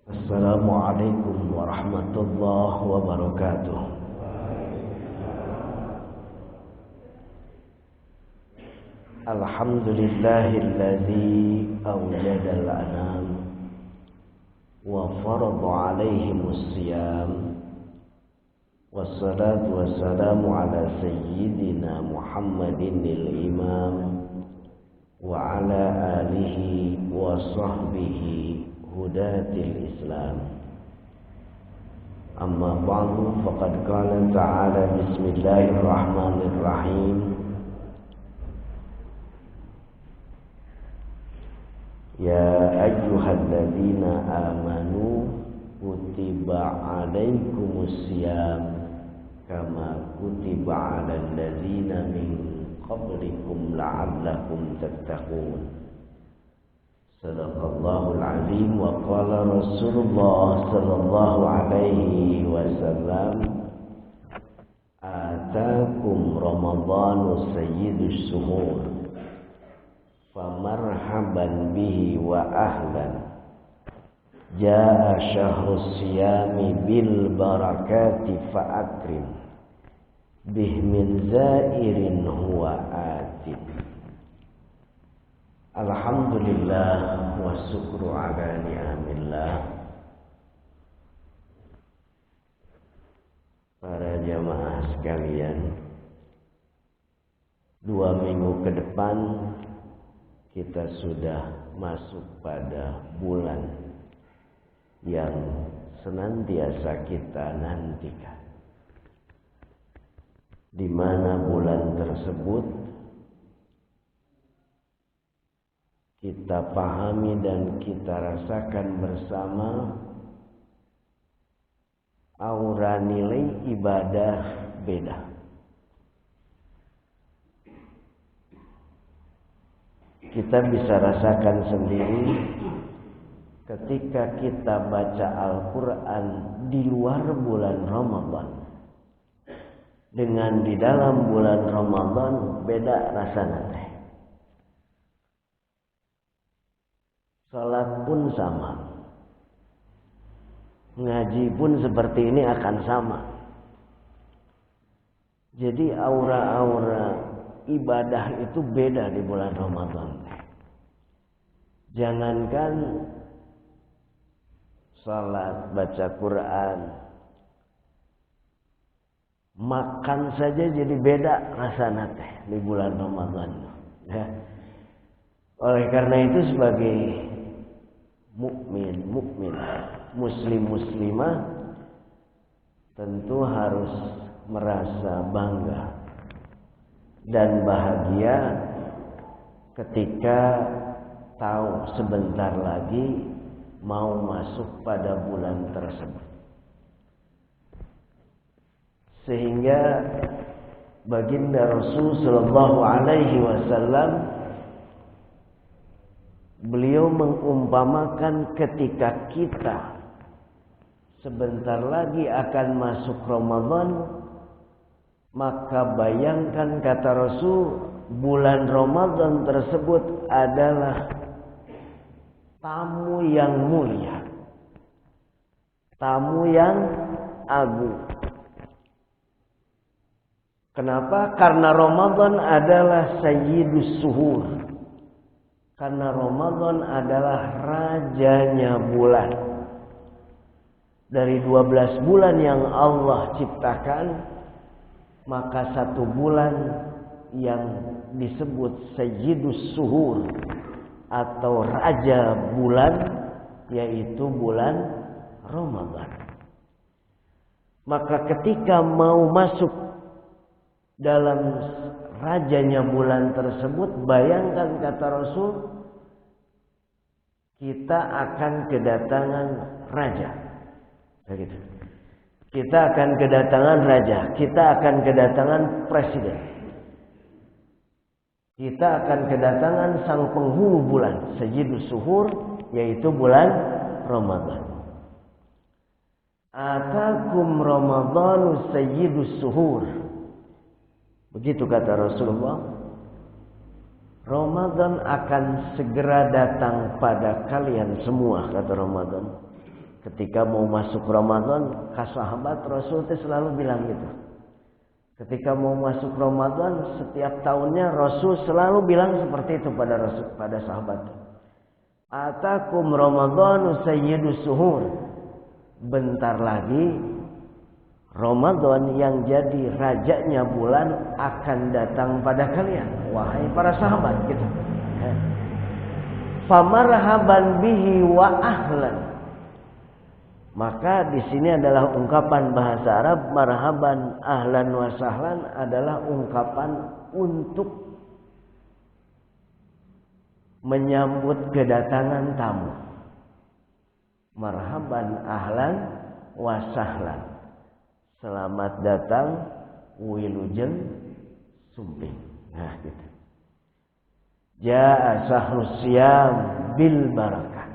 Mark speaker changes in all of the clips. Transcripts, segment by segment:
Speaker 1: Assalamualaikum warahmatullahi wabarakatuh. Alhamdulillahilladzi awjadal anam wa farada alaihimus siyam. Wassalatu wassalamu ala sayyidina Muhammadinil imam wa ala alihi wa sahbihi hudatil Islam. Amma ba'du, faqad qala ta'ala bismillahirrahmanirrahim. Ya ayyuhalladzina amanu kutiba alaikumus siyam kama kutiba alal ladzina min qablikum la'allakum tattaqun. Sadaqallahul azim. Wa qala Rasulullah sallallahu alaihi wasallam, atakum ramadhanu sayyidus suhur, famarhaban bihi wa ahlan. Jaa syahrus siyami bil barakati fa akrim bih min zairin huwa atin. Alhamdulillah wa syukru ala ni'amillah. Para jamaah sekalian, 2 minggu ke depan kita sudah masuk pada bulan yang senantiasa kita nantikan, di mana bulan tersebut kita pahami dan kita rasakan bersama aura nilai ibadah beda. Kita bisa rasakan sendiri ketika kita baca Al-Quran di luar bulan Ramadan dengan di dalam bulan Ramadan, beda rasanya teh. Salat pun sama, ngaji pun seperti ini akan sama. Jadi aura-aura ibadah itu beda di bulan Ramadan. Jangankan salat, baca Quran, makan saja jadi beda rasanya teh di bulan Ramadan. Ya. Oleh karena itu sebagai mukminah, muslimah tentu harus merasa bangga dan bahagia ketika tahu sebentar lagi mau masuk pada bulan tersebut. Sehingga baginda Rasul sallallahu alaihi wasallam, beliau mengumpamakan ketika kita sebentar lagi akan masuk Ramadan, maka bayangkan, kata Rasul, bulan Ramadan tersebut adalah tamu yang mulia, tamu yang agung. Kenapa? Karena Ramadan adalah sayyidus suhur. Karena Ramadan adalah rajanya bulan. Dari 12 bulan yang Allah ciptakan, maka 1 bulan yang disebut sayyidus suhur atau raja bulan, yaitu bulan Ramadan. Maka ketika mau masuk dalam rajanya bulan tersebut, bayangkan, kata Rasul, kita akan kedatangan raja. Begitu. Kita akan kedatangan raja, kita akan kedatangan presiden, kita akan kedatangan sang penghulu bulan, sayyidus suhur, yaitu bulan Ramadan. Atakum Ramadhanu sayyidus suhur. Begitu kata Rasulullah. Ramadan akan segera datang pada kalian semua, kata Ramadan. ketika mau masuk Ramadan, sahabat Rasul itu selalu bilang gitu. Ketika mau masuk Ramadan, setiap tahunnya Rasul selalu bilang seperti itu pada sahabat. Atakum Ramadhanu sayyidus suhur. Bentar lagi Ramadan yang jadi rajanya bulan akan datang pada kalian, wahai para sahabat gitu. Famarhaban bihi wa ahlan. Maka di sini adalah ungkapan bahasa Arab, marhaban ahlan wa sahlan adalah ungkapan untuk menyambut kedatangan tamu. Marhaban ahlan wa sahlan. Selamat datang wilujeng sumping. Nah gitu. Ja'a sahrus siyam bil barakah.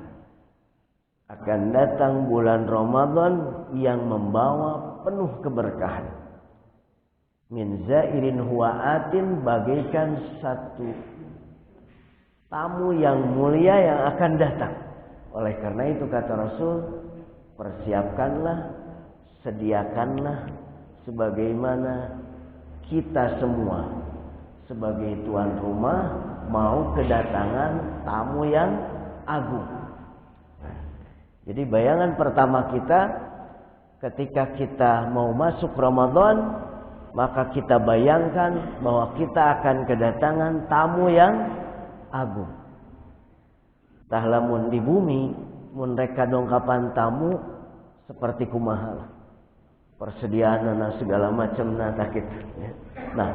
Speaker 1: Akan datang bulan Ramadan yang membawa penuh keberkahan. Min zairin huwaatin, bagaikan satu tamu yang mulia yang akan datang. Oleh karena itu kata Rasul, persiapkanlah, sediakanlah sebagaimana kita semua sebagai tuan rumah mau kedatangan tamu yang agung. Jadi bayangan pertama kita ketika kita mau masuk Ramadan, maka kita bayangkan bahwa kita akan kedatangan tamu yang agung. Tah lamun di bumi mun reka dongkapan tamu seperti kumaha persediaan segala macam tah kitu ya. Nah,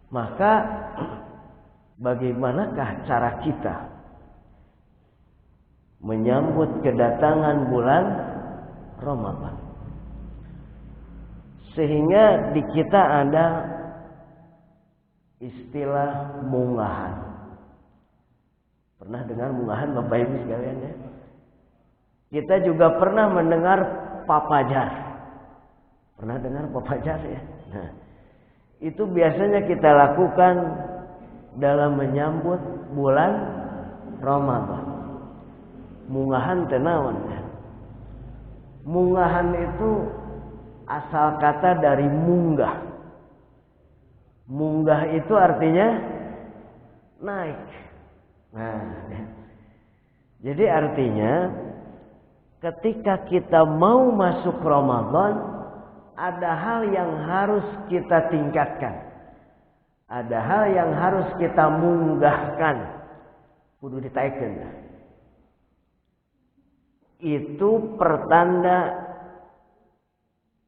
Speaker 1: maka bagaimanakah cara kita menyambut kedatangan bulan Ramadan? Sehingga di kita ada istilah munggahan. Pernah dengar munggahan Bapak Ibu sekalian ya? Kita juga pernah mendengar papajar. Pernah dengar papajar ya? Nah, itu biasanya kita lakukan dalam menyambut bulan Ramadan. Munggahan tenawan ya. Munggahan itu asal kata dari munggah. Munggah itu artinya naik. Nah, jadi artinya ketika kita mau masuk Ramadan, ada hal yang harus kita tingkatkan. Ada hal yang harus kita munggahkan. Kudu ditaikkan. Itu pertanda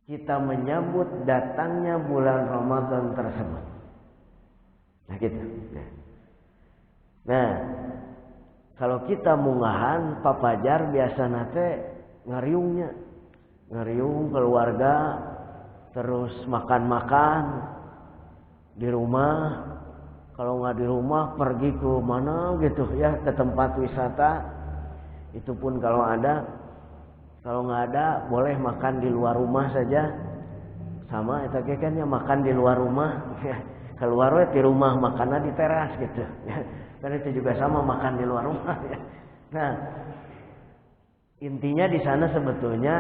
Speaker 1: kita menyambut datangnya bulan Ramadan tersebut. Nah gitu. Nah, kalau kita munggahan papajar biasa nate ngariungnya. Ngariung keluarga terus makan-makan di rumah. Kalau nggak di rumah pergi ke mana gitu ya, ke tempat wisata. Itu pun kalau ada. Kalau nggak ada boleh makan di luar rumah saja. Sama itu kan ya, makan di luar rumah. Keluar di rumah, makannya di teras gitu. Kan itu juga sama, makan di luar rumah ya. Nah, intinya di sana sebetulnya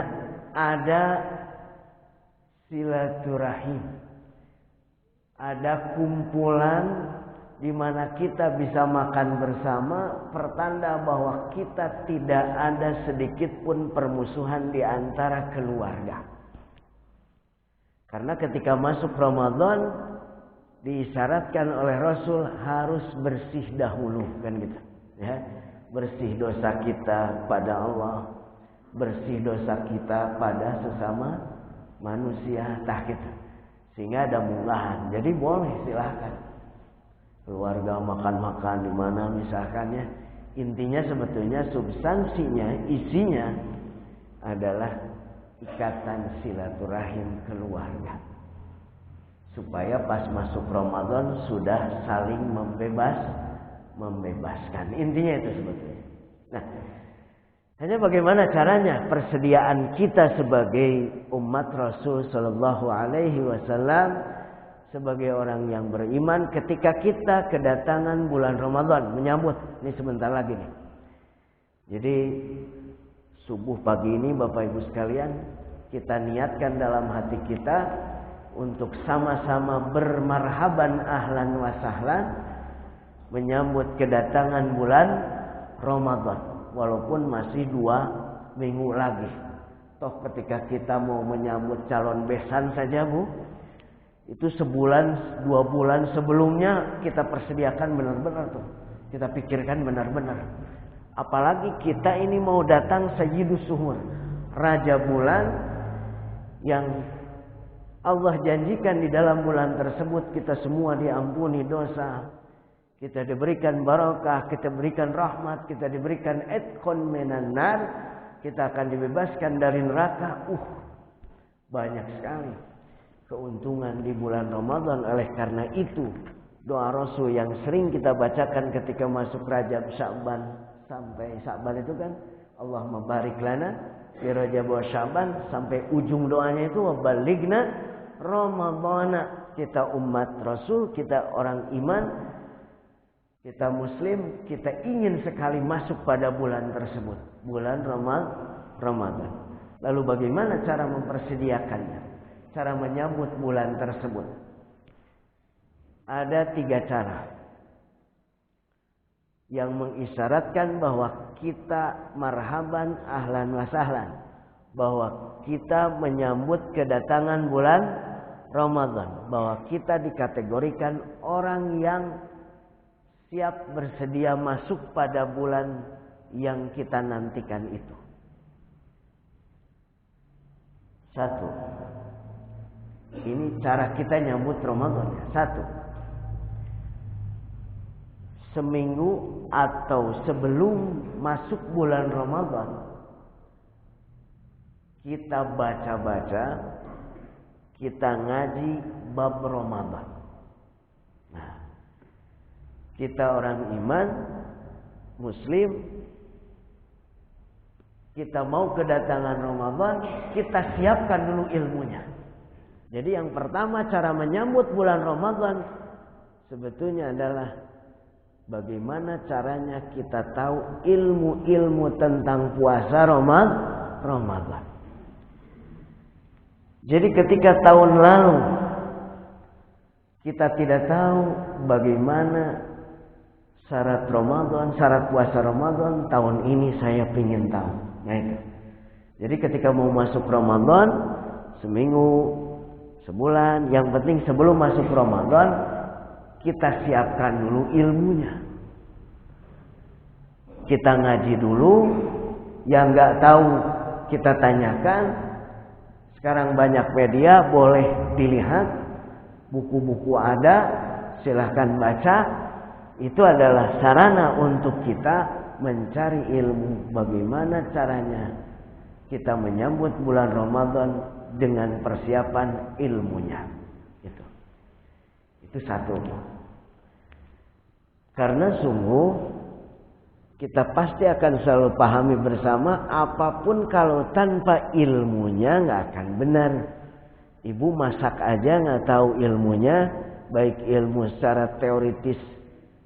Speaker 1: ada silaturahim. Ada kumpulan di mana kita bisa makan bersama, pertanda bahwa kita tidak ada sedikit pun permusuhan di antara keluarga. Karena ketika masuk Ramadan diisyaratkan oleh Rasul harus bersih dahulu kan gitu ya. Bersih dosa kita pada Allah, bersih dosa kita pada sesama manusia tah gitu. Sehingga ada munggahan. Jadi boleh silahkan keluarga makan-makan di mana misalkan ya. Intinya sebetulnya substansinya, isinya adalah ikatan silaturahim keluarga. Supaya pas masuk Ramadan sudah saling membebaskan. Intinya itu sebetulnya. Nah, hanya bagaimana caranya persediaan kita sebagai umat Rasul Sallallahu Alaihi Wasallam, sebagai orang yang beriman, ketika kita kedatangan bulan Ramadan, menyambut ini sebentar lagi nih. Jadi subuh pagi ini Bapak Ibu sekalian, kita niatkan dalam hati kita untuk sama-sama bermarhaban ahlan wa sahlan menyambut kedatangan bulan Ramadan. Walaupun masih 2 minggu lagi. Toh ketika kita mau menyambut calon besan saja Bu, itu sebulan 2 bulan sebelumnya kita persediakan benar-benar tuh. Kita pikirkan benar-benar. Apalagi kita ini mau datang Sayyidus Suhur, Raja Bulan yang Allah janjikan di dalam bulan tersebut kita semua diampuni dosa, kita diberikan barakah, kita diberikan rahmat, kita diberikan itqun minan nar, kita akan dibebaskan dari neraka. Banyak sekali keuntungan di bulan Ramadan. Oleh karena itu doa Rasul yang sering kita bacakan ketika masuk Rajab, Sya'ban sampai Sya'ban itu kan, Allahumma barik lana fi Rajab wa Sya'ban, sampai ujung doanya itu wabalighna Ramadhana. Kita umat Rasul, kita orang iman, kita muslim, kita ingin sekali masuk pada bulan tersebut, bulan Ramadan. Lalu bagaimana cara mempersediakannya, cara menyambut bulan tersebut? Ada 3 cara yang mengisyaratkan bahwa kita marhaban ahlan wa sahlan, bahwa kita menyambut kedatangan bulan Ramadan, bahwa kita dikategorikan orang yang siap bersedia masuk pada bulan yang kita nantikan itu. 1. Ini cara kita nyambut Ramadan. 1. Seminggu atau sebelum masuk bulan Ramadan, kita baca-baca, kita ngaji bab Ramadan. Nah, kita orang iman, muslim, kita mau kedatangan Ramadan, kita siapkan dulu ilmunya. Jadi yang pertama cara menyambut bulan Ramadan sebetulnya adalah bagaimana caranya kita tahu ilmu-ilmu tentang puasa Ramadan. Jadi ketika tahun lalu kita tidak tahu bagaimana syarat Ramadan, syarat puasa Ramadan, tahun ini saya ingin tahu. Nah itu. Jadi ketika mau masuk Ramadan, seminggu, sebulan, yang penting sebelum masuk Ramadan kita siapkan dulu ilmunya. Kita ngaji dulu, yang nggak tahu kita tanyakan. Sekarang banyak media, boleh dilihat, buku-buku ada, silahkan baca. Itu adalah sarana untuk kita mencari ilmu bagaimana caranya kita menyambut bulan Ramadan dengan persiapan ilmunya. Itu 1. Karena sungguh kita pasti akan selalu pahami bersama, apapun kalau tanpa ilmunya nggak akan benar. Ibu masak aja nggak tahu ilmunya, baik ilmu secara teoritis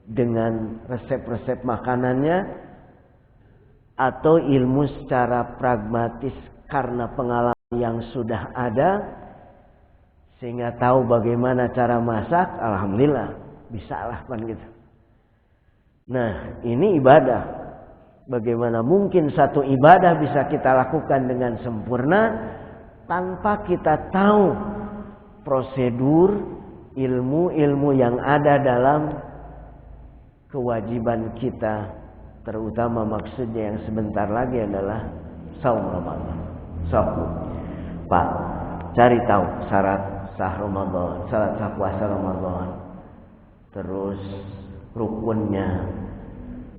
Speaker 1: dengan resep-resep makanannya, atau ilmu secara pragmatis karena pengalaman yang sudah ada, sehingga tahu bagaimana cara masak. Alhamdulillah bisa lah kan gitu. Nah ini ibadah. Bagaimana mungkin satu ibadah bisa kita lakukan dengan sempurna tanpa kita tahu prosedur ilmu-ilmu yang ada dalam kewajiban kita, terutama maksudnya yang sebentar lagi adalah saum Ramadan. Pak, cari tahu syarat sah Ramadan, syarat sah puasa Ramadan, terus rukunnya,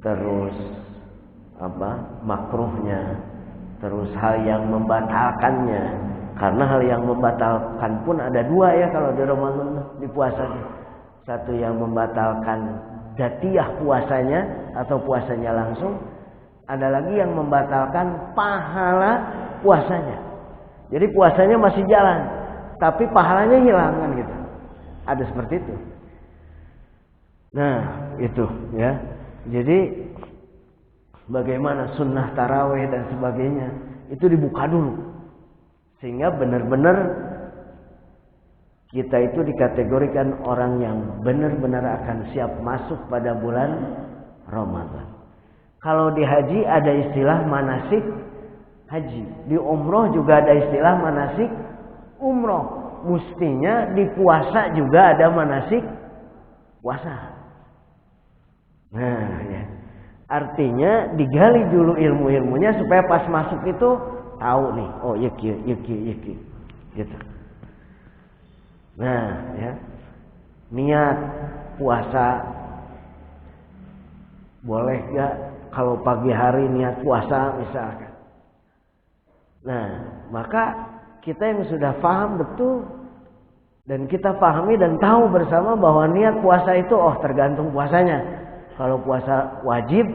Speaker 1: terus makruhnya, terus hal yang membatalkannya. Karena hal yang membatalkan pun ada 2 ya kalau di Ramadan, di puasa. Satu yang membatalkan datiyah puasanya atau puasanya langsung, ada lagi yang membatalkan pahala puasanya. Jadi puasanya masih jalan, tapi pahalanya hilang kan gitu. Ada seperti itu. Nah, itu ya. Jadi bagaimana sunnah tarawih dan sebagainya, itu dibuka dulu. Sehingga benar-benar kita itu dikategorikan orang yang benar-benar akan siap masuk pada bulan Ramadan. Kalau di haji ada istilah manasik haji, di umroh juga ada istilah manasik umroh. Mestinya di puasa juga ada manasik puasa. Nah, ya. Artinya digali dulu ilmu-ilmunya supaya pas masuk itu tahu nih, oh yeki gitu. Nah, ya. Niat puasa boleh gak kalau pagi hari niat puasa misalkan. Nah, maka kita yang sudah paham betul dan kita pahami dan tahu bersama bahwa niat puasa itu tergantung puasanya. Kalau puasa wajib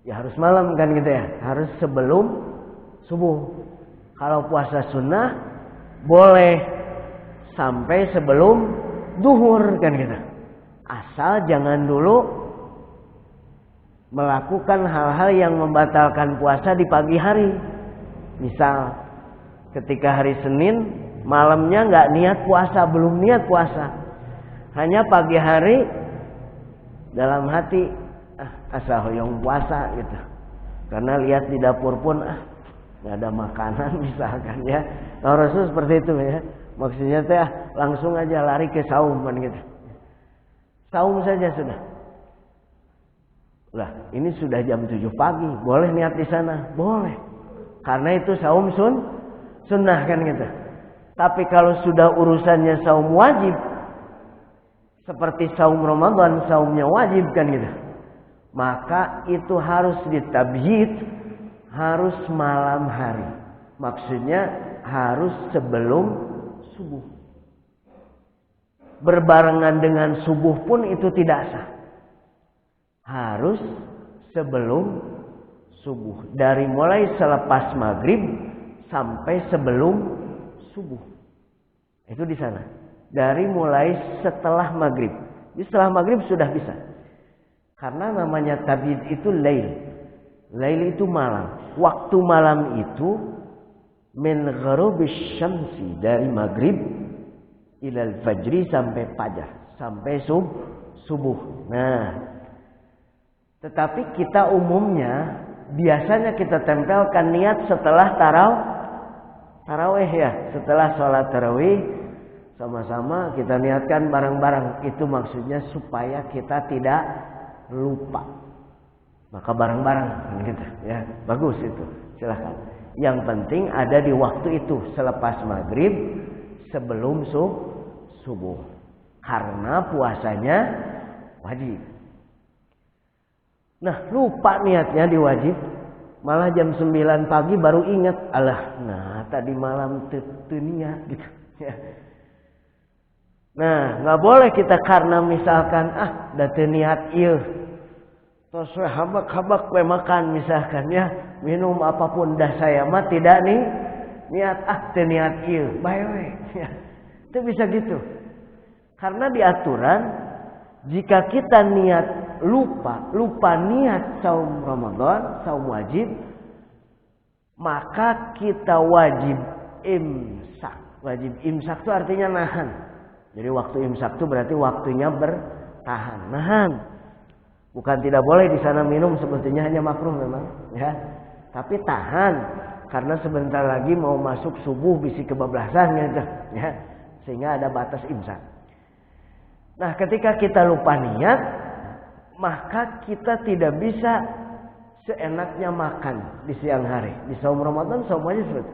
Speaker 1: ya harus malam kan gitu ya, harus sebelum subuh. Kalau puasa sunnah boleh sampai sebelum duhur kan gitu. Asal jangan dulu melakukan hal-hal yang membatalkan puasa di pagi hari. Misal ketika hari Senin malamnya nggak niat puasa, belum niat puasa, hanya pagi hari dalam hati asa hoyong puasa gitu, karena lihat di dapur pun nggak ada makanan misalkan ya. Nah, Rasul seperti itu ya, maksudnya teh langsung aja lari ke saum kan gitu, saum saja sudah. Lah ini sudah jam 7 pagi, boleh niat di sana, boleh, karena itu saum sunnah kan gitu. Tapi kalau sudah urusannya saum wajib, seperti saum Ramadan, saumnya wajib kan gitu, maka itu harus ditabjid, harus malam hari. Maksudnya harus sebelum subuh. Berbarengan dengan subuh pun itu tidak sah. Harus sebelum subuh. Dari mulai selepas maghrib sampai sebelum subuh. Itu di sana. Dari mulai setelah maghrib. Jadi setelah maghrib sudah bisa. Karena namanya tabid itu lail. Lail itu malam. Waktu malam itu min gharubis syamsi, dari maghrib ilal fajri sampai fajar, sampai subuh. Nah, tetapi kita umumnya biasanya kita tempelkan niat setelah tarawih ya, setelah sholat tarawih sama-sama kita niatkan bareng-bareng. Itu maksudnya supaya kita tidak lupa. Maka bareng-bareng gitu ya. Bagus itu. Silakan. Yang penting ada di waktu itu selepas maghrib sebelum subuh. Karena puasanya wajib. Nah, lupa niatnya di wajib. Malah jam 9 pagi baru ingat. Tadi malam teu niat gitu ya. Nah, nggak boleh kita karena misalkan da teu niat ieu. Tos we habak-habak we makan misalkan ya, minum apapun dah saya mah tidak nih niat teu niat ieu, bae we. Ya. Itu bisa gitu. Karena di aturan jika kita niat lupa niat saum Ramadan, saum wajib, maka kita wajib imsak. Wajib imsak itu artinya nahan. Jadi waktu imsak itu berarti waktunya bertahan, nahan. Bukan tidak boleh di sana minum, sebetulnya hanya makruh memang, ya. Tapi tahan, karena sebentar lagi mau masuk subuh bisi kebablasan gitu, ya. Sehingga ada batas imsak. Nah, ketika kita lupa niat, maka kita tidak bisa seenaknya makan di siang hari. Di saum Ramadan saum wajib seperti itu.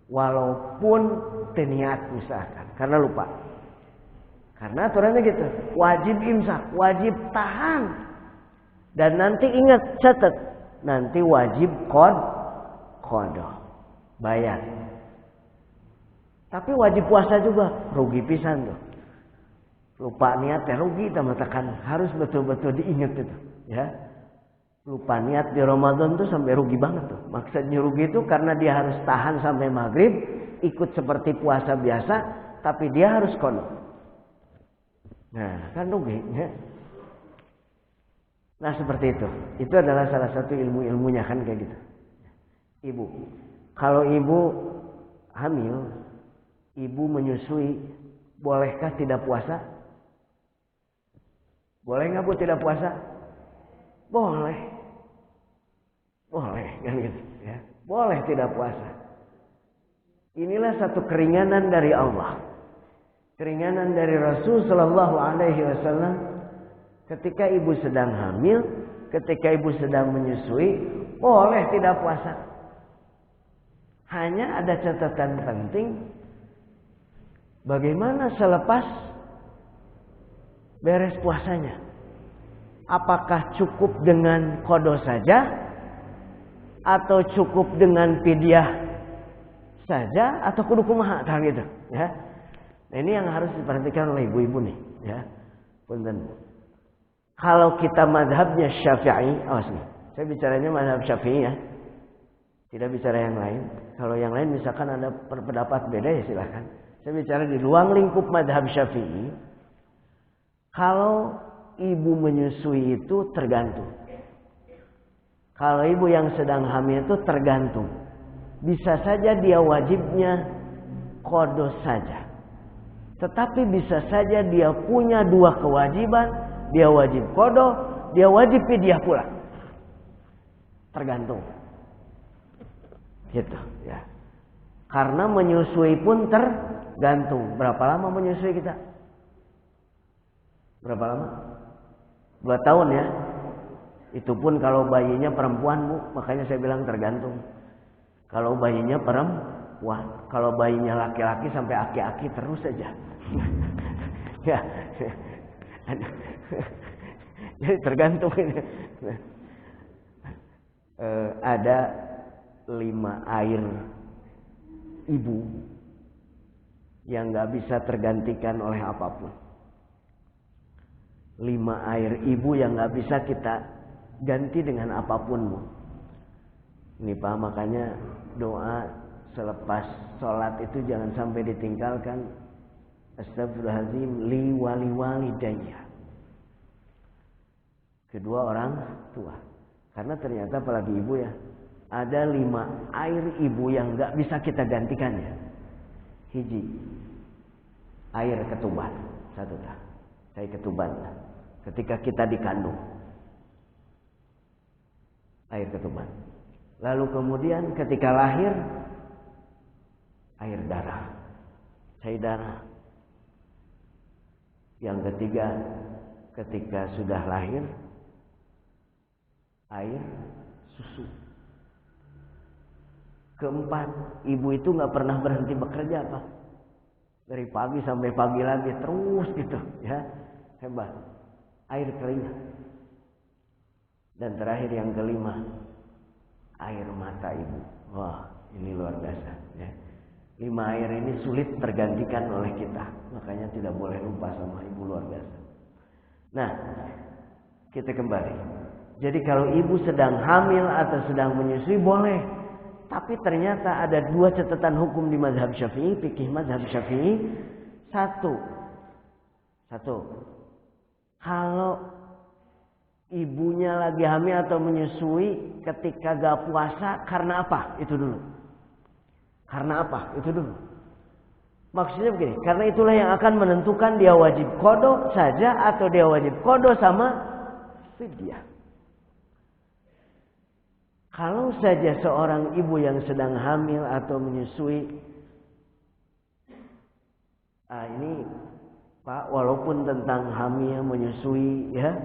Speaker 1: Walaupun teniat misalkan, karena lupa. Karena aturannya gitu, wajib imsak, wajib tahan. Dan nanti ingat, catat, nanti wajib qada, bayar. Tapi wajib puasa juga, rugi pisan tuh. Lupa niatnya rugi, teman-teman, harus betul-betul diingat itu, ya. Lupa niat di Ramadan tuh sampai rugi banget tuh. Maksudnya rugi itu karena dia harus tahan sampai maghrib, ikut seperti puasa biasa, tapi dia harus qada. Nah, kan rugi, ya. Nah seperti itu. Itu adalah salah satu ilmu-ilmunya kan kayak gitu. Ibu. Kalau ibu hamil, ibu menyusui, bolehkah tidak puasa? Boleh nggak Bu tidak puasa? Boleh. Boleh kan gitu ya. Boleh tidak puasa. Inilah satu keringanan dari Allah. Keringanan dari Rasul sallallahu alaihi wasallam ketika ibu sedang hamil, ketika ibu sedang menyusui, boleh tidak puasa. Hanya ada catatan penting, bagaimana selepas beres puasanya? Apakah cukup dengan qada saja atau cukup dengan fidyah saja atau kudu kumaha gitu ya. Nah, ini yang harus diperhatikan oleh ibu-ibu nih ya. Punten. Kalau kita mazhabnya Syafi'i, awas nih. Saya bicaranya mazhab Syafi'i ya. Tidak bicara yang lain. Kalau yang lain misalkan ada pendapat beda ya silakan. Saya bicara di ruang lingkup mazhab Syafi'i. Kalau ibu menyusui itu tergantung. Kalau ibu yang sedang hamil itu tergantung. Bisa saja dia wajibnya qada saja. Tetapi bisa saja dia punya dua kewajiban. Dia wajib qada, dia wajib fidyah pula. Tergantung. Gitu ya. Karena menyusui pun tergantung. Berapa lama menyusui kita? Berapa lama? 2 tahun ya. Itu pun kalau bayinya perempuan Bu, makanya saya bilang tergantung. Kalau bayinya perempuan, kalau bayinya laki-laki sampai aki-aki terus saja. Ya. Jadi tergantung. Ada 5 air ibu yang nggak bisa tergantikan oleh apapun. 5 air ibu yang nggak bisa kita ganti dengan apapun Bu. Ini Pak, makanya doa selepas sholat itu jangan sampai ditinggalkan. Astagfirullahaladzim li wali walidayya. Kedua orang tua. Karena ternyata apalagi ibu ya, ada 5 air ibu yang nggak bisa kita gantikannya. Hiji, air ketuban. Satu dah. Air ketuban. Ketika kita dikandung. Air ketuban. Lalu kemudian ketika lahir, air darah. Air darah. Yang ketiga, ketika sudah lahir, air susu. Keempat, ibu itu nggak pernah berhenti bekerja Pak. Dari pagi sampai pagi lagi terus gitu ya. Hebat. Air kering. Dan terakhir yang kelima, air mata ibu. Wah, ini luar biasa ya. 5 air ini sulit tergantikan oleh kita. Makanya tidak boleh lupa sama ibu, luar biasa. Nah, kita kembali. Jadi kalau ibu sedang hamil atau sedang menyusui boleh. Tapi ternyata ada 2 catatan hukum di mazhab Syafi'i, fikih mazhab Syafi'i. Satu. Kalau ibunya lagi hamil atau menyusui ketika gak puasa, karena apa? Itu dulu. Karena apa? Itu dulu. Maksudnya begini, karena itulah yang akan menentukan dia wajib qada saja atau dia wajib qada sama fidyah. Kalau saja seorang ibu yang sedang hamil atau menyusui, ini Pak, walaupun tentang hamil, menyusui ya,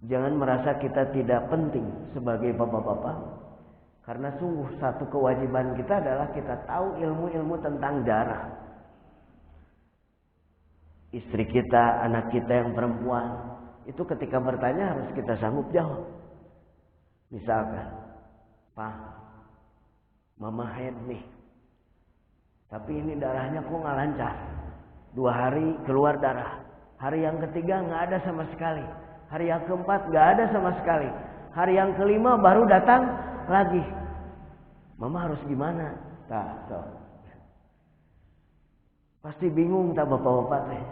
Speaker 1: jangan merasa kita tidak penting sebagai bapak-bapak. Karena sungguh satu kewajiban kita adalah kita tahu ilmu-ilmu tentang darah. Istri kita, anak kita yang perempuan, itu ketika bertanya harus kita sanggup jawab. Misalkan, Pak, Mama haid nih. Tapi ini darahnya kok nggak lancar. 2 hari keluar darah. Hari yang ketiga nggak ada sama sekali. Hari yang keempat nggak ada sama sekali. Hari yang kelima baru datang lagi. Mama harus gimana? Tuh. Pasti bingung tak bapak-bapak teh.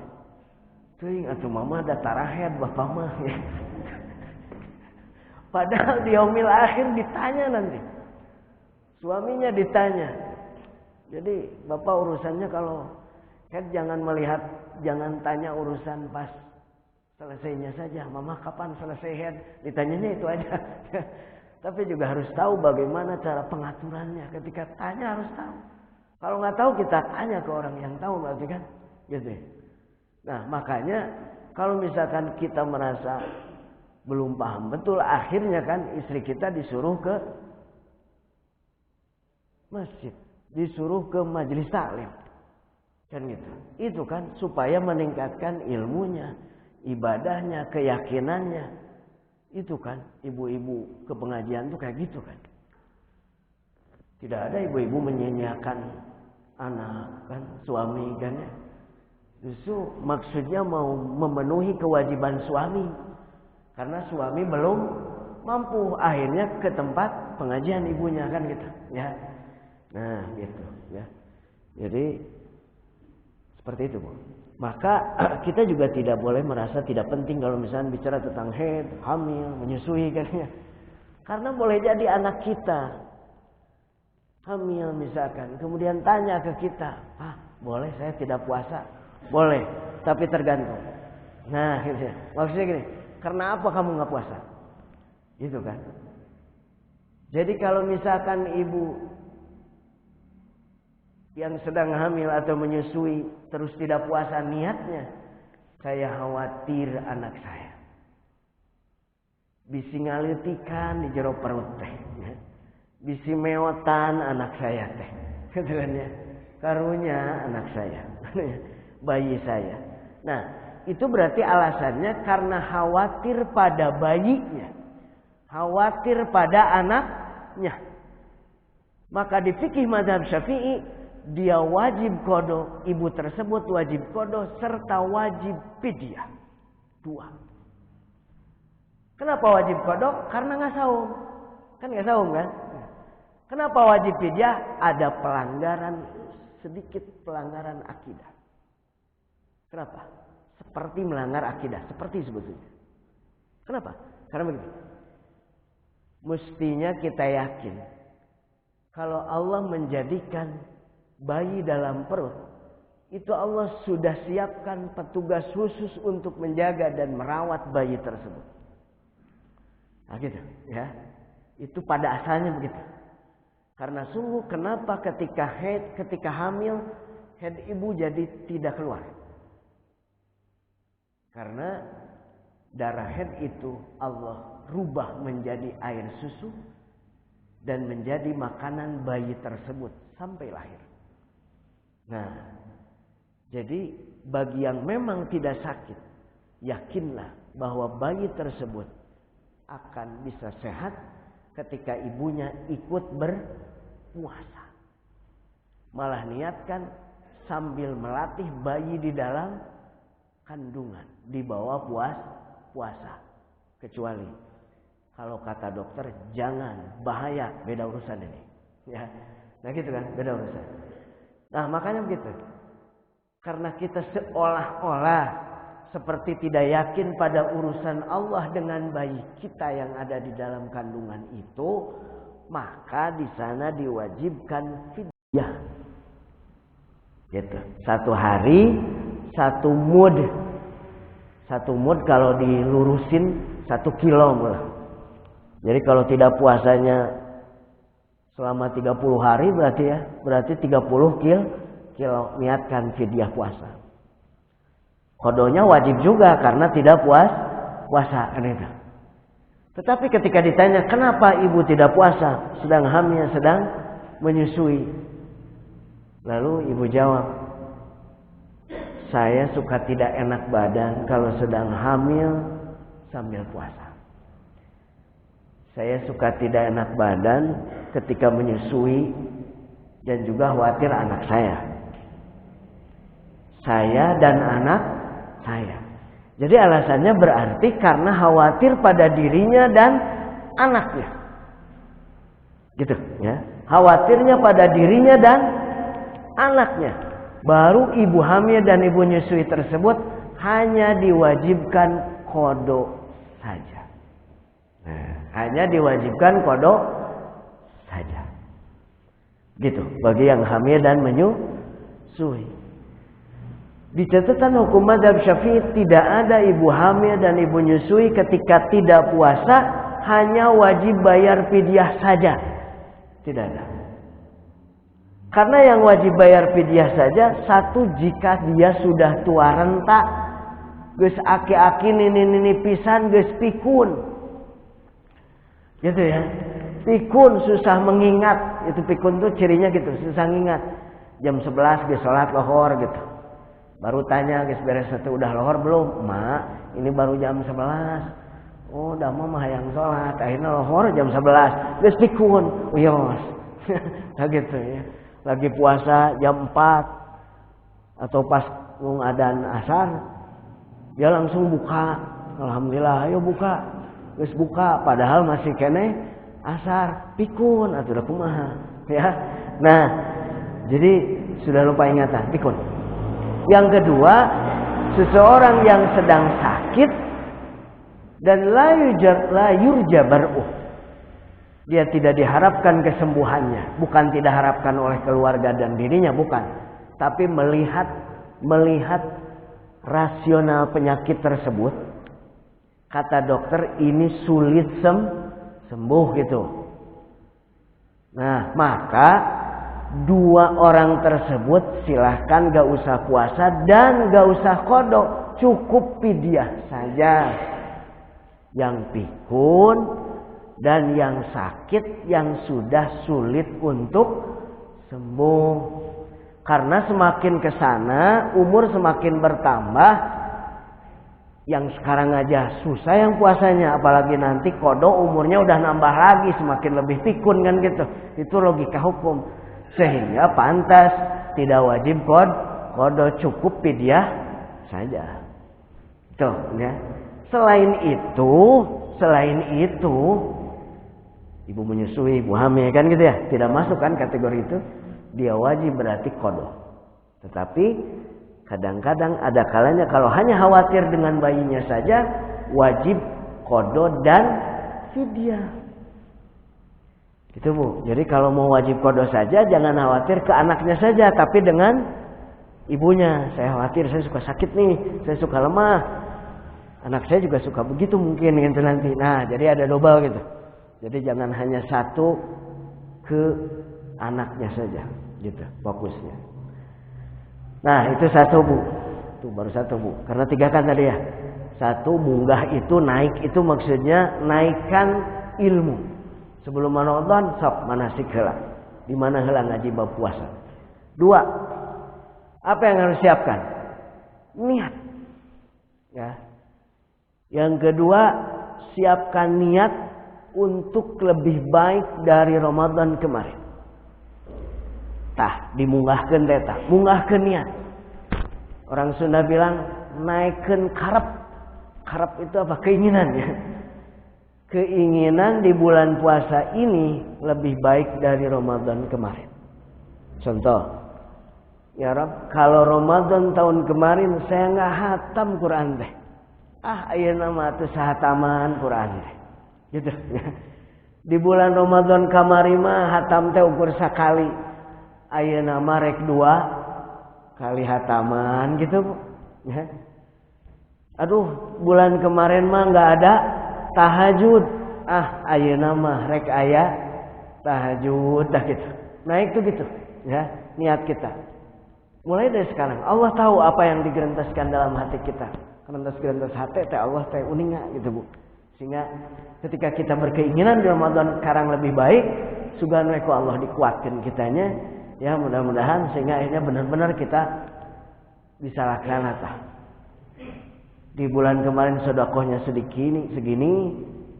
Speaker 1: Teuing atuh mama da tarahed bapak mah. Padahal di yaumil akhir ditanya nanti. Suaminya ditanya. Jadi bapak urusannya kalau head jangan melihat, jangan tanya urusan pas selesainya saja. Mama kapan selesai head? Ditanyanya itu aja. Tapi juga harus tahu bagaimana cara pengaturannya. Ketika tanya harus tahu. Kalau nggak tahu kita tanya ke orang yang tahu berarti kan, gitu. Nah makanya kalau misalkan kita merasa belum paham betul, akhirnya kan istri kita disuruh ke masjid, disuruh ke majelis taklim, kan gitu. Itu kan supaya meningkatkan ilmunya, ibadahnya, keyakinannya. Itu kan ibu-ibu ke pengajian tuh kayak gitu kan. Tidak ada ibu-ibu menyanyiakan anak kan, suami kan ya. Justru maksudnya mau memenuhi kewajiban suami. Karena suami belum mampu, akhirnya ke tempat pengajian ibunya kan gitu ya. Nah gitu ya. Jadi seperti itu Bu. Maka kita juga tidak boleh merasa tidak penting kalau misalnya bicara tentang haid, hamil, menyusui kan ya. Karena boleh jadi anak kita hamil misalkan, kemudian tanya ke kita, boleh saya tidak puasa? Boleh, tapi tergantung. Nah gitu. Maksudnya gini, karena apa kamu nggak puasa? Gitu kan. Jadi kalau misalkan ibu yang sedang hamil atau menyusui terus tidak puasa, niatnya saya khawatir anak saya bisi ngalitikan di jero perut teh ya. Bisi meotan anak saya teh kedengannya karunya anak saya bayi saya. Nah itu berarti alasannya karena khawatir pada bayinya, khawatir pada anaknya. Maka di fikih mazhab Syafi'i dia wajib qada, ibu tersebut wajib qada serta wajib fidyah. Dua. Kenapa wajib qada? Karena nggak saum. Kan nggak saum kan? Kenapa wajib fidyah? Ada pelanggaran, sedikit pelanggaran akidah. Kenapa? Seperti melanggar akidah, seperti sebetulnya. Kenapa? Karena begini. Mestinya kita yakin kalau Allah menjadikan bayi dalam perut, itu Allah sudah siapkan petugas khusus untuk menjaga dan merawat bayi tersebut. Nah gitu ya. Itu pada asalnya begitu. Karena sungguh kenapa ketika hamil haid ibu jadi tidak keluar? Karena darah haid itu Allah rubah menjadi air susu dan menjadi makanan bayi tersebut sampai lahir. Nah, jadi bagi yang memang tidak sakit, yakinlah bahwa bayi tersebut akan bisa sehat ketika ibunya ikut berpuasa. Malah niatkan sambil melatih bayi di dalam kandungan di bawah puasa. Kecuali kalau kata dokter jangan, bahaya, beda urusan ini. Ya. Nah gitu kan, beda urusan. Nah makanya begitu. Karena kita seolah-olah seperti tidak yakin pada urusan Allah dengan bayi kita yang ada di dalam kandungan itu, maka di sana diwajibkan fidyah. Gitu. 1 hari 1 mud. 1 mud kalau dilurusin 1 kilo malah. Jadi kalau tidak puasanya selama 30 hari berarti 30 kilo niatkan fidyah puasa. Kodonya wajib juga karena tidak puasa kan itu. Tetapi ketika ditanya kenapa ibu tidak puasa sedang hamil, sedang menyusui, lalu ibu jawab, saya suka tidak enak badan kalau sedang hamil sambil puasa. Saya suka tidak enak badan ketika menyusui dan juga khawatir anak saya. Saya dan anak saya. Jadi alasannya berarti karena khawatir pada dirinya dan anaknya. Gitu ya. Khawatirnya pada dirinya dan anaknya. Baru ibu hamil dan ibu nyusui tersebut hanya diwajibkan qada saja. Nah, hanya diwajibkan qada saja. Gitu, bagi yang hamil dan menyusui. Di catatan hukum mazhab Syafi'i tidak ada ibu hamil dan ibu menyusui ketika tidak puasa hanya wajib bayar fidyah saja. Tidak ada. Karena yang wajib bayar fidyah saja, satu jika dia sudah tua renta, geus aki-aki nini pisan geus pikun. Gitu ya. Pikun susah mengingat, itu pikun tuh cirinya gitu, susah mengingat. Jam 11 geus salat lohor gitu. Baru tanya geus beres satu udah lohor belum? Mak, ini baru jam 11. Oh, dah mah yang salat, akhirnya lohor jam 11. Geus pikun, uyos. Nah gitu ya. Lagi puasa jam 4 atau pas ngadzan asar dia langsung buka. Alhamdulillah, ayo buka. Geus buka padahal masih kene asar, pikun atuh da kumaha ya. Nah, jadi sudah lupa ingatan, pikun. Yang kedua, seseorang yang sedang sakit dan la yurja bar'uh. Dia tidak diharapkan kesembuhannya, bukan tidak harapkan oleh keluarga dan dirinya, bukan. Tapi melihat rasional penyakit tersebut, kata dokter ini sulit sembuh gitu. Nah, maka dua orang tersebut silahkan gak usah puasa dan gak usah qada, cukup fidyah saja. Yang pikun dan yang sakit yang sudah sulit untuk sembuh. Karena semakin kesana umur semakin bertambah, yang sekarang aja susah yang puasanya, apalagi nanti qada umurnya udah nambah lagi, semakin lebih pikun kan gitu. Itu logika hukum. Sehingga pantas tidak wajib qada, cukup fidyah saja. Tuh ya. Selain itu ibu menyusui, ibu hamil kan gitu ya, tidak masuk kan kategori itu. Dia wajib berarti qada. Tetapi kadang-kadang ada kalanya kalau hanya khawatir dengan bayinya saja wajib qada dan fidyah. Gitu Bu. Jadi kalau mau wajib qada saja jangan khawatir ke anaknya saja, tapi dengan ibunya. Saya khawatir, saya suka sakit nih, saya suka lemah. Anak saya juga suka begitu mungkin gitu nanti. Nah, jadi ada double gitu. Jadi jangan hanya satu ke anaknya saja gitu fokusnya. Nah, itu satu Bu. Itu baru satu Bu. Karena 3 kan tadi ya. 1 munggah itu naik itu maksudnya naikkan ilmu. Sebelum Ramadan sok manasik heula. Di mana heula ngaji bab puasa. 2. Apa yang harus siapkan? Niat. Ya. Yang kedua, siapkan niat untuk lebih baik dari Ramadan kemarin. Tah, dimunggahkeun teh tah, munggahkeun niat. Orang Sunda bilang naikkeun karep. Karep itu apa? Keinginan ya. Keinginan di bulan puasa ini lebih baik dari Ramadan kemarin. Contoh, ya Rabb, kalau Ramadan tahun kemarin saya nggak hatam Quran teh. Ayeuna mah teu sahataman Quran teh. Gitu. Di bulan Ramadan kamari mah hatam teh ukur sakali. Ayeuna mah rek 2 kali hataman gitu, Bu. Ya. Aduh, bulan kemarin mah nggak ada tahajud. Ayeuna mah rek aya tahajud dah gitu. Naik tuh gitu, ya, niat kita. Mulai dari sekarang Allah tahu apa yang digerentaskan dalam hati kita. Gerentas hati teh Allah teh uninga gitu Bu. Sehingga ketika kita berkeinginan di Ramadan sekarang lebih baik, subhanahu Allah dikuatkan kitanya, ya mudah-mudahan sehingga akhirnya benar-benar kita bisa laksanakan. Di bulan kemarin sedekahnya segini,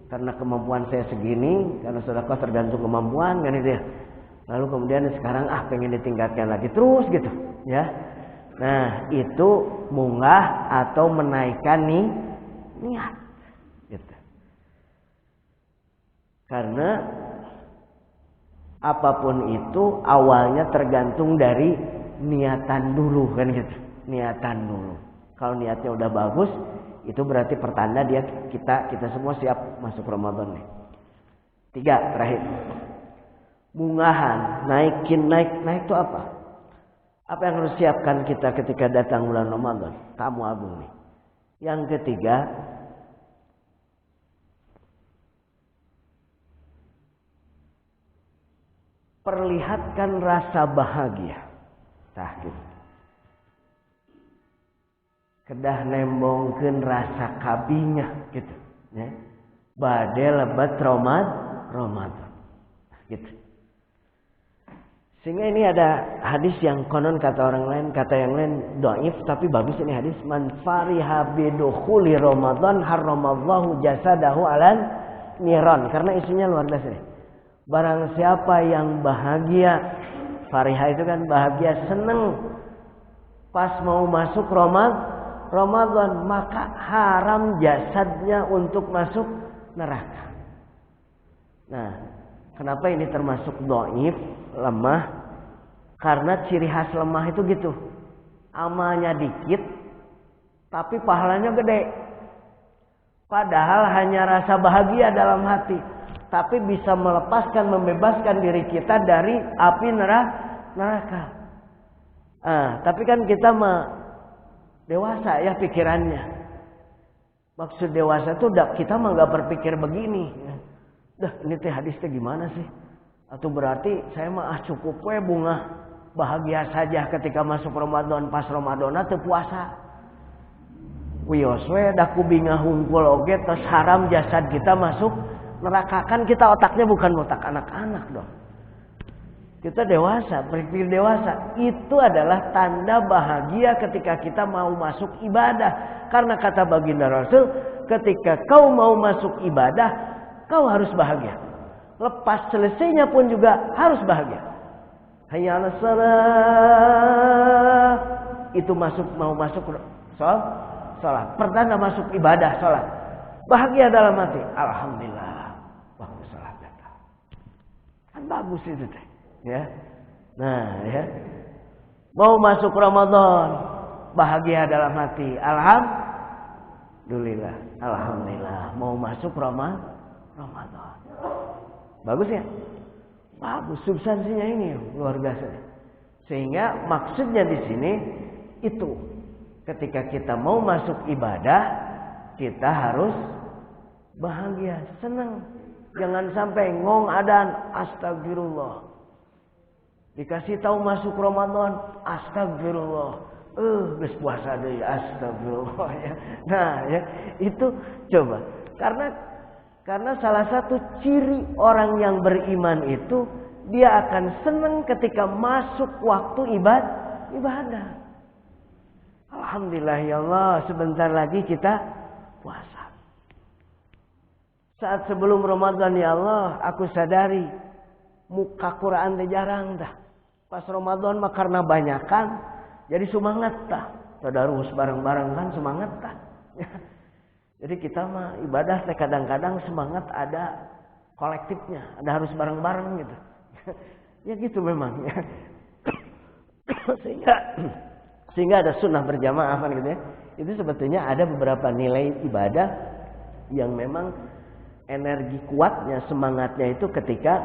Speaker 1: karena kemampuan saya segini, karena sedekah tergantung kemampuan kan itu ya. Lalu kemudian sekarang pengen ditingkatkan lagi terus gitu, ya. Nah, itu munggah atau menaikkan niat. Gitu. Karena apapun itu awalnya tergantung dari niatan dulu kan gitu. Niatan dulu. Kalau niatnya udah bagus, itu berarti pertanda kita semua siap masuk Ramadan nih. 3 terakhir. Munggahan, naik itu apa? Apa yang harus siapkan kita ketika datang bulan Ramadan? Tamu agung nih. Yang ketiga, perlihatkan rasa bahagia. Gitu. Kedah nembongkeun rasa kabinya gitu, ya. Bade lebat Ramadan. Gitu. Sehingga ini ada hadis yang konon kata orang lain, kata yang lain dhaif, tapi bagus ini hadis. Man fariha bidukhuli Ramadan harramallahu jasadahu alan niran. Karena isinya luar biasa nih. Barang siapa yang bahagia, fariha itu kan bahagia, seneng pas mau masuk Ramadan, maka haram jasadnya untuk masuk neraka. Nah, kenapa ini termasuk dhaif, lemah? Karena ciri khas lemah itu gitu. Amalnya dikit, tapi pahalanya gede. Padahal hanya rasa bahagia dalam hati, tapi bisa melepaskan, membebaskan diri kita dari api neraka. Tapi kan kita dewasa ya pikirannya. Maksud dewasa itu kita mah nggak berpikir begini. Dah ini teh hadisnya gimana sih? Atau berarti saya mah cukup we bunga bahagia saja ketika masuk Ramadan, pas Ramadan teu puasa. Wios we da kubinga hungkul oge tos haram jasad kita masuk neraka. Kan kita otaknya bukan otak anak-anak dong. Kita dewasa, berpikir dewasa. Itu adalah tanda bahagia ketika kita mau masuk ibadah. Karena kata baginda Rasul, ketika kau mau masuk ibadah, kau harus bahagia. Lepas selesainya pun juga harus bahagia. Hayya 'alas shalah. Itu mau masuk salat. Pertanda masuk ibadah salat. Bahagia dalam hati. Alhamdulillah. Waktu salat datang. Kan bagus itu teh. Ya. Nah, ya. Mau masuk Ramadan, bahagia dalam hati. Alhamdulillah. Mau masuk Ramadan. Bagus ya? Bagus, substansinya ini luar biasa. Sehingga maksudnya di sini itu ketika kita mau masuk ibadah, kita harus bahagia, senang. Jangan sampai ngong adan, astagfirullah. Dikasih tahu masuk Ramadan, astagfirullah. Geus puasa deui, astagfirullah ya. Nah, ya, itu coba. Karena salah satu ciri orang yang beriman itu dia akan senang ketika masuk waktu ibadah. Alhamdulillah ya Allah, sebentar lagi kita puasa. Saat sebelum Ramadan ya Allah, aku sadari muka Quran teh jarang dah. Pas Ramadan mah karena banyakan jadi semangat dah. Tadarus bareng-bareng kan semangat dah. Jadi kita mah ibadah teh kadang-kadang semangat ada kolektifnya, ada harus bareng-bareng gitu. Ya gitu memang ya. sehingga ada sunnah berjamaah kan gitu ya. Itu sebetulnya ada beberapa nilai ibadah yang memang energi kuatnya, semangatnya itu ketika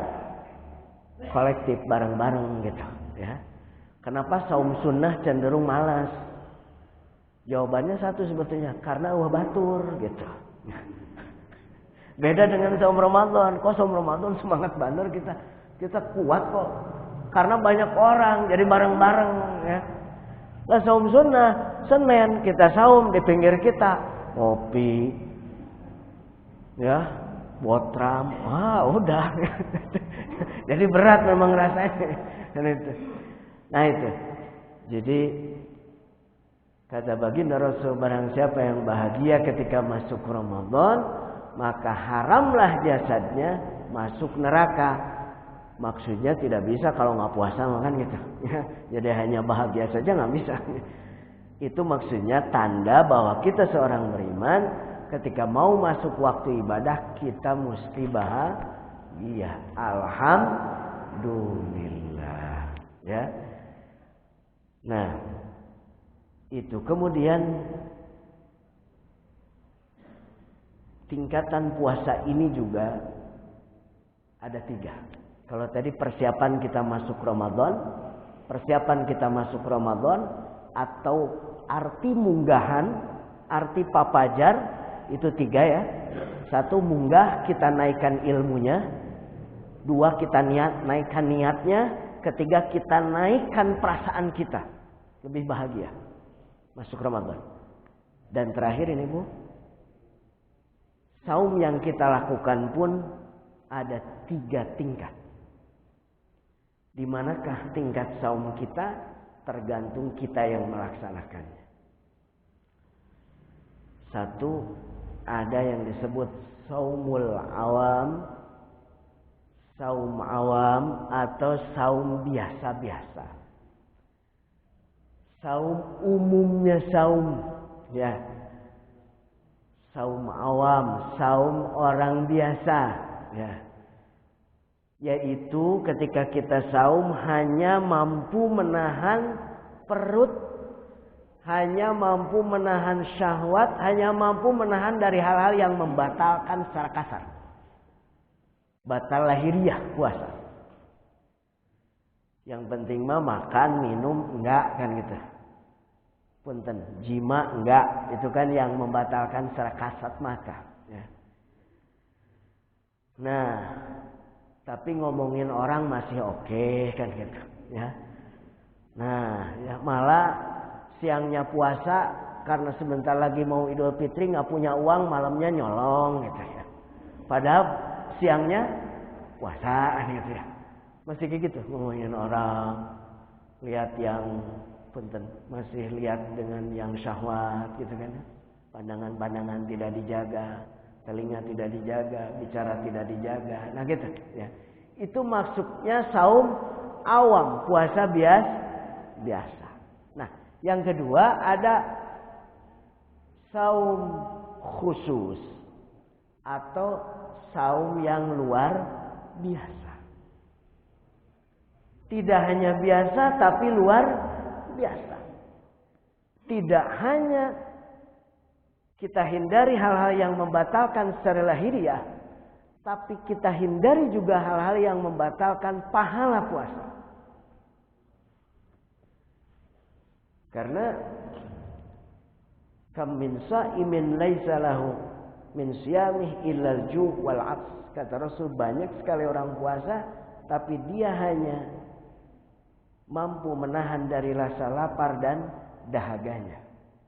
Speaker 1: kolektif bareng-bareng gitu ya. Kenapa saum sunnah cenderung malas? Jawabannya satu sebetulnya, karena batur gitu. Beda dengan saum Ramadan. Kok saum Ramadan semangat bener kita kuat kok. Karena banyak orang, jadi bareng-bareng ya. Lah saum sunnah, Senin kita saum di pinggir kita, ngopi. Ya, botram. Udah. Jadi berat memang rasanya. Nah itu. Jadi kata baginda Rasul, barang siapa yang bahagia ketika masuk Ramadan, maka haramlah jasadnya masuk neraka. Maksudnya tidak bisa kalau nggak puasa makan gitu. Jadi hanya bahagia saja nggak bisa. Itu maksudnya tanda bahwa kita seorang beriman ketika mau masuk waktu ibadah kita mesti bahagia. Alhamdulillah. Ya. Nah. Itu kemudian tingkatan puasa ini juga ada 3. Kalau tadi persiapan kita masuk Ramadan, atau arti munggahan, arti papajar, itu 3 ya. 1, munggah, kita naikkan ilmunya. 2, kita naikkan niatnya. 3, kita naikkan perasaan kita, lebih bahagia masuk Ramadan. Dan terakhir ini Bu, saum yang kita lakukan pun ada 3 tingkat. Di manakah tingkat saum kita? Tergantung kita yang melaksanakannya. 1, ada yang disebut saumul awam, saum awam atau saum biasa-biasa. Saum umumnya saum, ya. Saum awam, saum orang biasa, ya. Yaitu ketika kita saum hanya mampu menahan perut, hanya mampu menahan syahwat, hanya mampu menahan dari hal-hal yang membatalkan secara kasar. Batal lahiriah puasa. Yang penting mah makan, minum enggak kan gitu. Punten, jima enggak, itu kan yang membatalkan secara kasat mata, ya. Nah, tapi ngomongin orang masih oke kan gitu, ya. Nah, ya malah siangnya puasa karena sebentar lagi mau Idul Fitri nggak punya uang, malamnya nyolong gitu ya. Padahal siangnya puasa gitu ya. Masih kayak gitu ngomongin orang, lihat yang punten, masih lihat dengan yang syahwat gitu kan. Pandangan-pandangan tidak dijaga, telinga tidak dijaga, bicara tidak dijaga. Nah gitu ya. Itu maksudnya saum awam, puasa biasa. Nah, yang kedua ada saum khusus atau saum yang luar biasa. Tidak hanya biasa tapi luar biasa. Tidak hanya kita hindari hal-hal yang membatalkan secara lahiriah, tapi kita hindari juga hal-hal yang membatalkan pahala puasa. Karena kam min sha'imin laisa lahu min siyamih illal ju' wal 'ats. Kata Rasul, banyak sekali orang puasa tapi dia hanya mampu menahan dari rasa lapar dan dahaganya.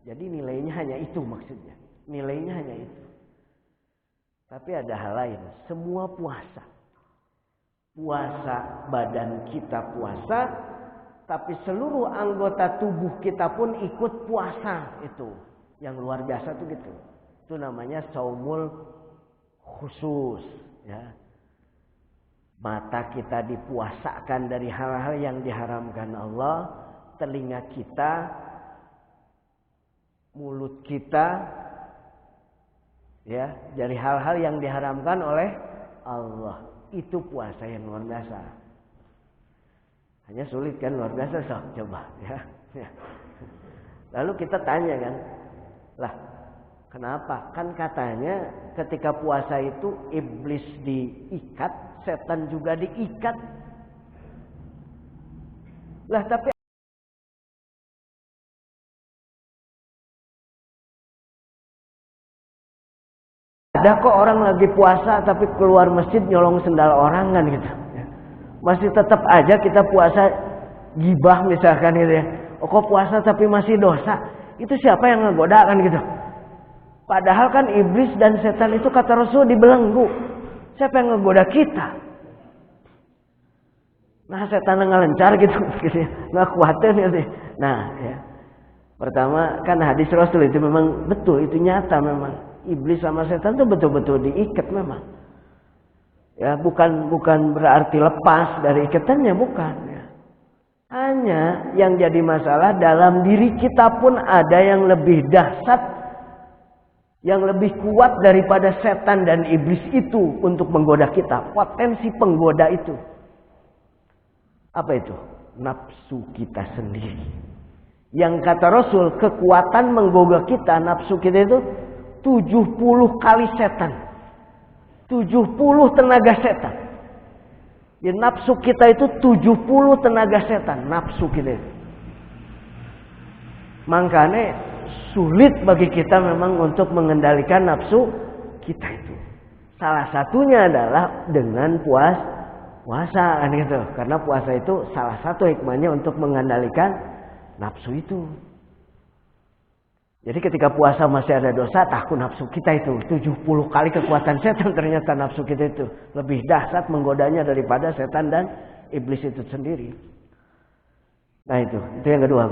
Speaker 1: Jadi nilainya hanya itu maksudnya. Nilainya hanya itu. Tapi ada hal lain. Semua puasa. Puasa badan kita puasa. Tapi seluruh anggota tubuh kita pun ikut puasa itu. Yang luar biasa tuh gitu. Itu namanya saumul khusus. Ya. Mata kita dipuasakan dari hal-hal yang diharamkan Allah. Telinga kita, mulut kita, ya, dari hal-hal yang diharamkan oleh Allah. Itu puasa yang luar biasa. Hanya sulit kan, luar biasa so, coba ya. Lalu kita tanya kan, lah kenapa? Kan katanya ketika puasa itu iblis diikat, setan juga diikat. Lah tapi ada kok orang lagi puasa tapi keluar masjid nyolong sendal orang kan gitu. Masih tetap aja kita puasa gibah misalkan gitu ya. Oh, kok puasa tapi masih dosa. Itu siapa yang ngegoda kan gitu. Padahal kan iblis dan setan itu kata Rasul dibelenggu. Siapa yang ngegoda kita? Nah setan ngelencar gitu. Nggak kuatin gitu. Nah ya. Pertama kan hadis Rasul itu memang betul. Itu nyata memang. Iblis sama setan itu betul-betul diikat memang. Ya, bukan berarti lepas dari ikatannya, bukan ya. Hanya yang jadi masalah dalam diri kita pun ada yang lebih dahsyat, yang lebih kuat daripada setan dan iblis itu untuk menggoda kita. Potensi penggoda itu. Apa itu? Nafsu kita sendiri. Yang kata Rasul, kekuatan menggoda kita, nafsu kita itu 70 kali setan. 70 tenaga setan. Ya, nafsu kita itu 70 tenaga setan. Nafsu kita itu. Makanya sulit bagi kita memang untuk mengendalikan nafsu kita itu. Salah satunya adalah dengan puasa kan gitu. Karena puasa itu salah satu hikmahnya untuk mengendalikan nafsu itu. Jadi ketika puasa masih ada dosa, takut nafsu kita itu 70 kali kekuatan setan. Ternyata nafsu kita itu lebih dahsyat menggodanya daripada setan dan iblis itu sendiri. Nah itu yang kedua.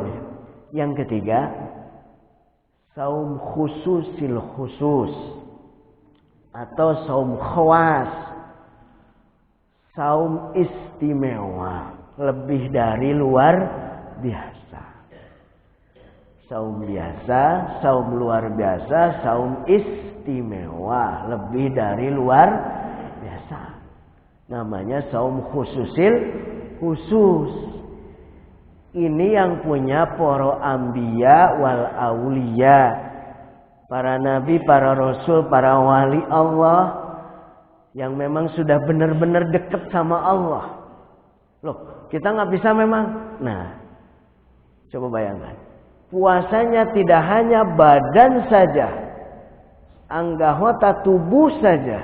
Speaker 1: Yang ketiga, saum khususil khusus atau saum khawas, saum istimewa, lebih dari luar biasa. Saum biasa, saum luar biasa, saum istimewa, lebih dari luar biasa. Namanya saum khususil khusus. Ini yang punya para anbiya wal auliya, para nabi, para rasul, para wali Allah yang memang sudah benar-benar dekat sama Allah. Loh, kita nggak bisa memang. Nah, coba bayangkan. Puasanya tidak hanya badan saja, anggota tubuh saja,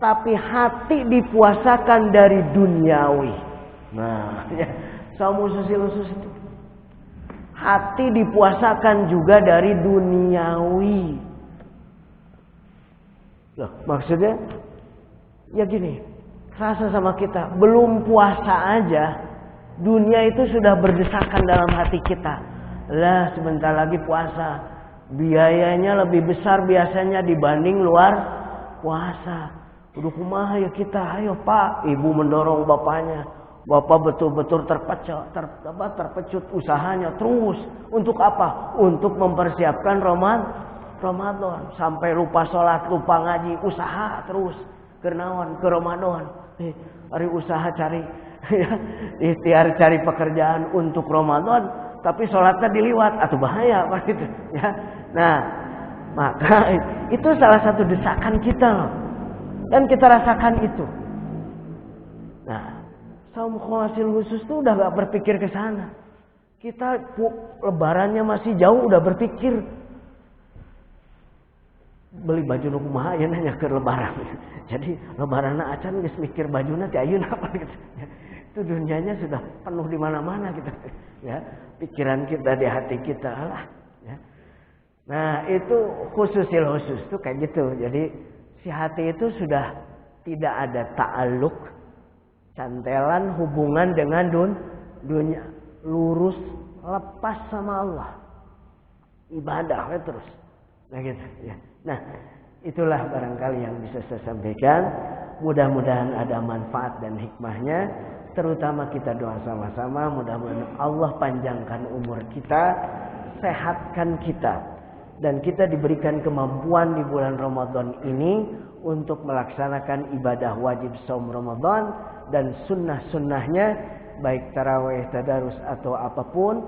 Speaker 1: tapi hati dipuasakan dari duniawi. Nah, ya, saum khusus itu. Hati dipuasakan juga dari duniawi. Loh, maksudnya ya gini, rasa sama kita, belum puasa aja, dunia itu sudah berdesakan dalam hati kita. Lah sebentar lagi puasa, biayanya lebih besar biasanya dibanding luar puasa. Udah kumaha ya kita, ayo Pak. Ibu mendorong bapaknya, bapak betul-betul terpecut usahanya terus. Untuk apa? Untuk mempersiapkan Ramadan. Sampai lupa sholat, lupa ngaji, usaha terus. Kenaon ke Ramadan. Hari usaha cari, ikhtiar cari pekerjaan untuk Ramadan. Tapi sholatnya diliwat, atau bahaya apa gitu ya. Nah, maka itu salah satu desakan kita loh. Dan kita rasakan itu. Nah, saum khawasil khusus itu udah gak berpikir ke sana. Kita lebarannya masih jauh udah berpikir beli baju nu kumaha ya nanya ke lebaran. Jadi lebaran acan geus mikir bajuna ti ayeuna apa gitu. Itu dunianya sudah penuh di mana-mana gitu. Ya, pikiran kita di hati kita lah. Ya. Nah itu khususil khusus itu kayak gitu. Jadi si hati itu sudah tidak ada ta'aluk, cantelan hubungan dengan dunia, lurus lepas sama Allah, ibadah terus. Nah gitu. Ya. Nah itulah barangkali yang bisa saya sampaikan. Mudah-mudahan ada manfaat dan hikmahnya. Terutama kita doa sama-sama, mudah-mudahan Allah panjangkan umur kita, sehatkan kita, dan kita diberikan kemampuan di bulan Ramadan ini untuk melaksanakan ibadah wajib saum Ramadan dan sunnah-sunnahnya, baik tarawih, tadarus atau apapun,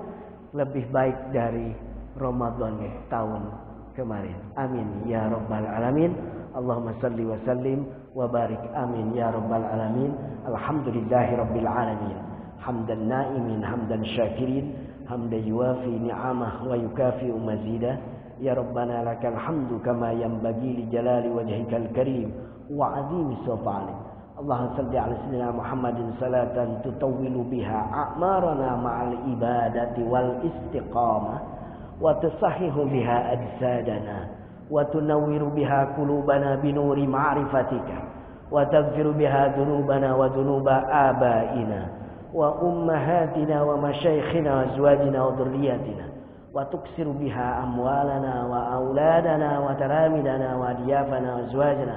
Speaker 1: lebih baik dari Ramadan tahun kemarin. Amin ya rabbal alamin. Allahumma salli wa sallim wa barik, amin ya rabbal alamin. Alhamdulillahi rabbil alamin. Hamdan naimin, hamdan syakirin, hamdan yuwafi ni'amah wa yukafi'u mazidah. Ya rabbana lakal hamdu kama yanbaghi li jalali wajhikal karim wa 'azimi sultanik. Allahumma salli ala sayyidina Muhammadin salatan tutawwilu biha a'marana ma'al ibadati wal istiqamah wa tusahhihu biha ajsadana وتنور بها قلوبنا بنور معرفتك وتغفر بها ذنوبنا وذنوب آبائنا وأمهاتنا ومشايخنا وأزواجنا وذرياتنا وتكسر بها أموالنا وأولادنا وتلامذنا وأضيافنا وأزواجنا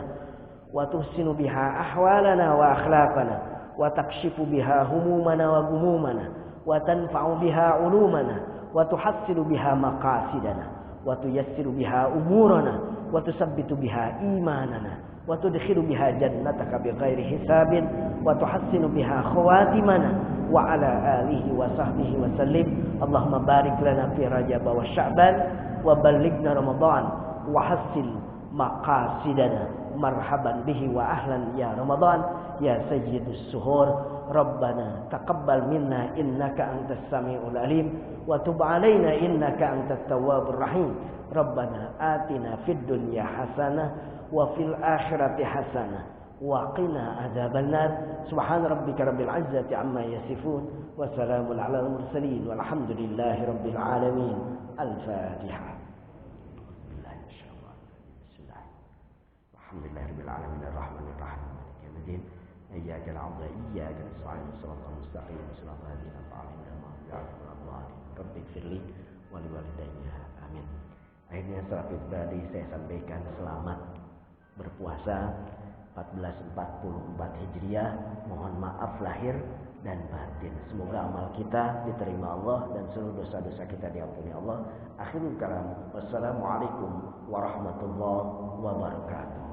Speaker 1: وتحسن بها أحوالنا وأخلاقنا وتكشف بها همومنا وغمومنا وتنفع بها علومنا وتحصل بها مقاصدنا وتيسر بها أمورنا وتثبت بها إيماننا wa tudkhilu biha jannataka bighairi hisabin wa tuhassinu biha khawatimana wa ala alihi wa sahbihi wa sallim. Allahumma barik lana fi Rajab wa Sya'ban wa ballighna Ramadan wa hassil maqasidana marhaban bihi wa ahlan ya Ramadan ya sayyidus suhur. Rabbana taqabbal minna innaka antas samiul alim wa tub alaina innaka antat tawwabur rahim. Rabbana atina fid dunya hasanah wa fil akhirati hasanah wa qina adzabannar. Subhana rabbika rabbil izzati amma yasifun wa salamun alal mursalin walhamdulillahi rabbil alamin. Al-Fatihah. Alhamdulillahirabbil alamin arrahmanir rahim maliki yaumiddin iyyaka na'budu wa iyyaka nasta'in shiratal mustaqim shiratal ladzina an'amta 'alaihim rabbighfirli wa liwalidayya amin. Akhirnya salat pribadi saya sampaikan selamat berpuasa 1444 Hijriah. Mohon maaf lahir dan batin. Semoga amal kita diterima Allah dan seluruh dosa-dosa kita diampuni Allah. Akhirul kalam. Wassalamualaikum warahmatullahi wabarakatuh.